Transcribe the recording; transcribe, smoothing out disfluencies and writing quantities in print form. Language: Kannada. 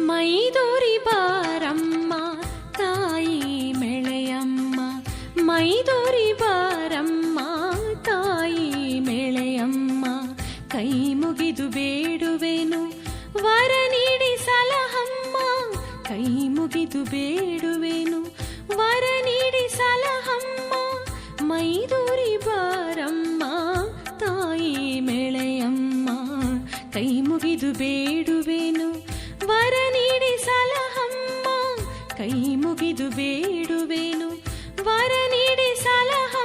ಮೈದೂರಿ ಬಾರಮ್ಮ ತಾಯಿ ಮೆಳೆಯಮ್ಮ, ಮೈದೂರಿ ಬಾರಮ್ಮ ತಾಯಿ ಮೆಳೆಯಮ್ಮ. ಕೈ ಮುಗಿದು ಬೇಡುವೆನು ವರ ನೀಡಿ ಸಲಹಮ್ಮ, ಕೈ ಮುಗಿದು ಬೇಡುವೆನು ವರ ನೀಡಿ ಸಲಹಮ್ಮ. ಮೈದೂರಿ ಬಾರಮ್ಮ ತಾಯಿ ಮೆಳೆಯಮ್ಮ, ಕೈ ಮುಗಿದು ಬೇಡುವೆನು ವರ ನೀಡಿ ಸಲಹಮ್ಮ, ಕೈ ಮುಗಿದು ಬೇಡುವೆನು ವರ ನೀಡಿ ಸಲಹಮ್ಮ.